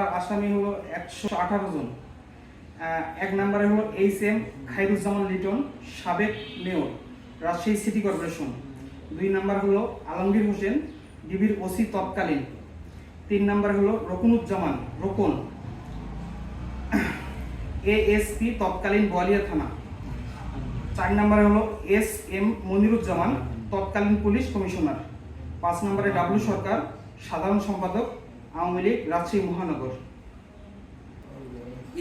মামলার আসামি হলো 118 জন। এক নম্বরে হলো HM খায়রুজ্জামান লিটন, সাবেক মেয়র, রাজশাহী সিটি কর্পোরেশন। 2 নম্বর হলো আলমগীর হোসেন, ডিবির ওসি তৎকালীন। 3 নম্বর হলো রকুনুজ্জামান রোকন, ASP তৎকালীন বোয়ালিয়া থানা। 4 নম্বরে হলো SM মনিরুজ্জামান, তৎকালীন পুলিশ কমিশনার। 5 নম্বরে ডাব্লু সরকার, সাধারণ সম্পাদক, আওয়ামী লীগ, রাজশাহী মহানগর।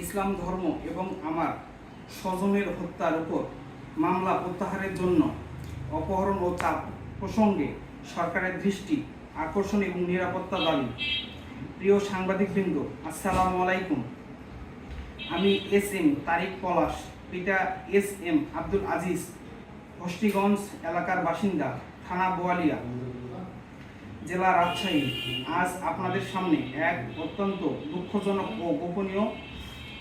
ইসলাম ধর্ম এবং আমার স্বজনের হত্যার উপর মামলা প্রত্যাহারের জন্য অপহরণ ও চাপ প্রসঙ্গে সরকারের দৃষ্টি আকর্ষণ এবং নিরাপত্তা দাবি। প্রিয় সাংবাদিকবৃন্দ, আসসালামু আলাইকুম। আমি SM তারিক পলাশ, পিতা SM আব্দুল আজিজ, হস্তিগঞ্জ এলাকার বাসিন্দা, থানা বোয়ালিয়া, জেলা রাজশাহী। আজ আপনাদের সামনে এক অত্যন্ত দুঃখজনক ও গোপনীয়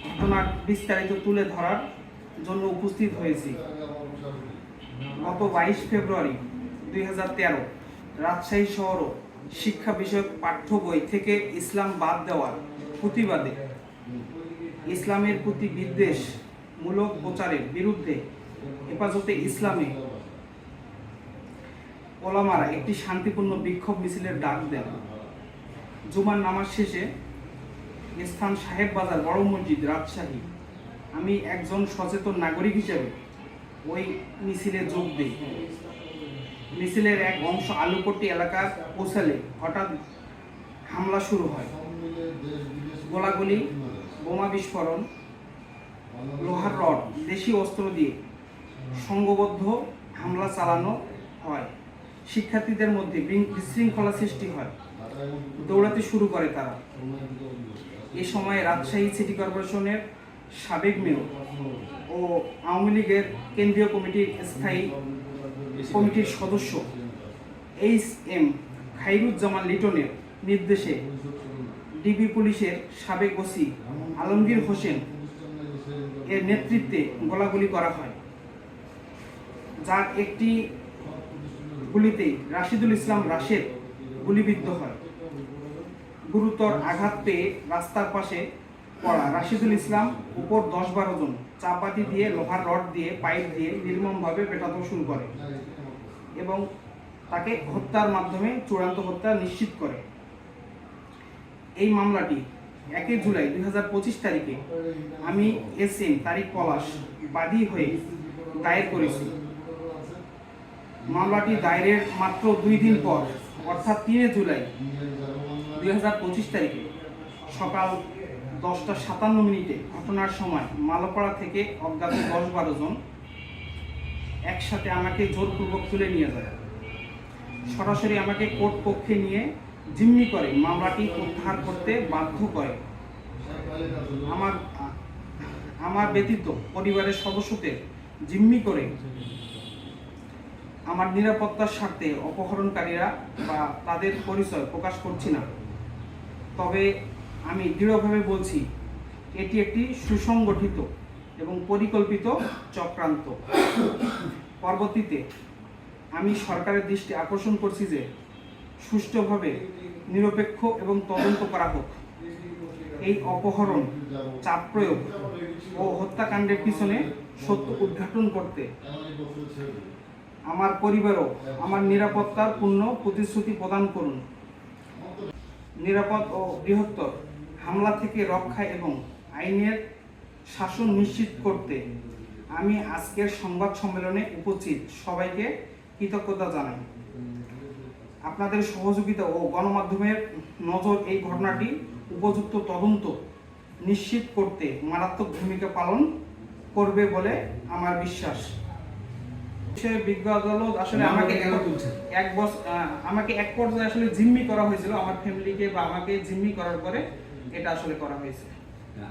ঘটনার বিস্তারিত তুলে ধরার জন্য উপস্থিত হয়েছি। গত 22 ফেব্রুয়ারি 2013 রাজশাহী শহর শিক্ষা বিষয়ক পাঠ্য বই থেকে ইসলাম বাদ দেওয়ার প্রতিবাদে ইসলামের প্রতি বিদ্বেষমূলক প্রচারের বিরুদ্ধে হেফাজতে ইসলামে ওলামারা একটি শান্তিপূর্ণ বিক্ষোভ মিছিলের ডাক দেন। জুমার নামাজ শেষে স্থান সাহেব বাজার বড় মসজিদ, রাজশাহী। আমি একজন সচেতন নাগরিক হিসেবে ওই মিছিলে যোগ দিই। মিছিলের এক অংশ আলুপট্টি এলাকার পৌঁছালে হঠাৎ হামলা শুরু হয়। গোলাগুলি, বোমা বিস্ফোরণ, লোহার রড, দেশি অস্ত্র দিয়ে সংঘবদ্ধ হামলা চালানো হয়। শিক্ষার্থীদের মধ্যে বিশৃঙ্খলা সৃষ্টি হয়, দৌড়াতে শুরু করে তারা। এ সময় রাজশাহী সিটি কর্পোরেশনের সাবেক মেয়র ও আওয়ামী লীগের কেন্দ্রীয় কমিটির স্থায়ী কমিটির সদস্য HM খায়রুজ্জামান লিটনের নির্দেশে ডিবি পুলিশের সাবেক ওসি আলমগীর হোসেন এর নেতৃত্বে গোলাগুলি করা হয়, যার একটি গুলিতে রাশিদুল ইসলাম রাশেদ গুলিবিদ্ধ হয়। গুরুতর আঘাত পেয়ে রাস্তার পাশে পড়া রাশিদুল ইসলাম উপর 10-12 জন চাপাতি দিয়ে, লোহার রড দিয়ে, পাইপ দিয়ে নির্মমভাবে পেটাতে শুরু করে এবং তাকে হত্যার মাধ্যমে চূড়ান্ত হত্যা নিশ্চিত করে। এই মামলাটি 1 জুলাই 2025 তারিখে আমি SM তারিক পলাশ বাদী হয়ে দায়ের করেছি। মামলাটি দায়েরের মাত্র 2 দিন পর অর্থাৎ 3 জুলাই 2025 তারিখে সকাল 10:57 ঘটনার সময় মালপাড়া থেকে অজ্ঞাত 10-12 জন একসাথে আমাকে জোরপূর্বক তুলে নিয়ে যায়। সরাসরি আমাকে কোর্ট কক্ষে নিয়ে জিম্মি করে মামলাটি প্রত্যাহার করতে বাধ্য করে। আমার ব্যতীত পরিবারের সদস্যদের জিম্মি করে আমার নিরাপত্তার স্বার্থে অপহরণকারীরা বা তাদের পরিচয় প্রকাশ করছি না, তবে আমি দৃঢ়ভাবে বলছি এটি একটি সুসংগঠিত এবং পরিকল্পিত চক্রান্ত। পরবর্তীতে আমি সরকারের দৃষ্টি আকর্ষণ করছি যে সুষ্ঠুভাবে নিরপেক্ষ এবং তদন্ত করা হোক। এই অপহরণ, চাপ প্রয়োগ ও হত্যাকাণ্ডের পিছনে সত্য উদ্ঘাটন করতে আমার পরিবারও আমার নিরাপত্তার পূর্ণ প্রতিশ্রুতি প্রদান করুন। নিরাপদ ও বৃহত্তর হামলা থেকে রক্ষা এবং আইনের শাসন নিশ্চিত করতে আমি আজকের সংবাদ সম্মেলনে উপস্থিত সবাইকে কৃতজ্ঞতা জানাই। আপনাদের সহযোগিতা ও গণমাধ্যমের নজর এই ঘটনাটি উপযুক্ত তদন্ত নিশ্চিত করতে মারাত্মক ভূমিকা পালন করবে বলে আমার বিশ্বাস। বিজ্ঞ আদালত আসলে আমাকে এক পর্যায়ে আসলে জিম্মি করা হয়েছিল, আমার ফ্যামিলিকে বা আমাকে জিম্মি করার পরে এটা আসলে করা হয়েছে।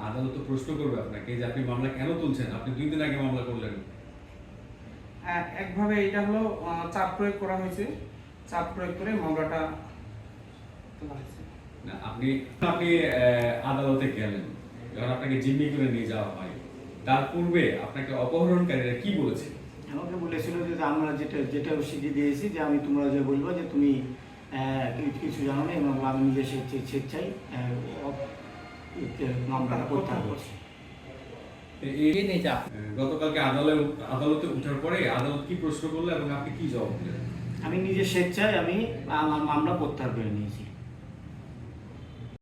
আদালত তো প্রশ্ন করবে আপনাকে যে আপনি মামলা কেন তুলছেন, আপনি 2 দিন আগে মামলা করলেন। একভাবে এটা হলো চাপ প্রয়োগ করা হয়েছে, চাপ প্রয়োগ করে মামলাটা তোলা হয়েছে। না, আপনি আদালতে গেলেন, যখন আপনাকে জিম্মি করে নিয়ে যাওয়া হয়, তার পূর্বে আপনাকে অপহরণকারীরা কি বলেছে? আমাকে বলেছিল যে আমরা যেটা ওসিকে দিয়েছি যে আমি তোমরা যে বলবো যে তুমি কিছু জানো না এবং আমি নিজে স্বেচ্ছায় মামলাটা প্রত্যাহার করছি। গতকালকে আদালতে উঠার পরে আদালত কি প্রশ্ন করলো এবং আপনি কি জবাব দিলেন? আমি নিজে স্বেচ্ছায় আমার মামলা প্রত্যাহার করে নিয়েছি।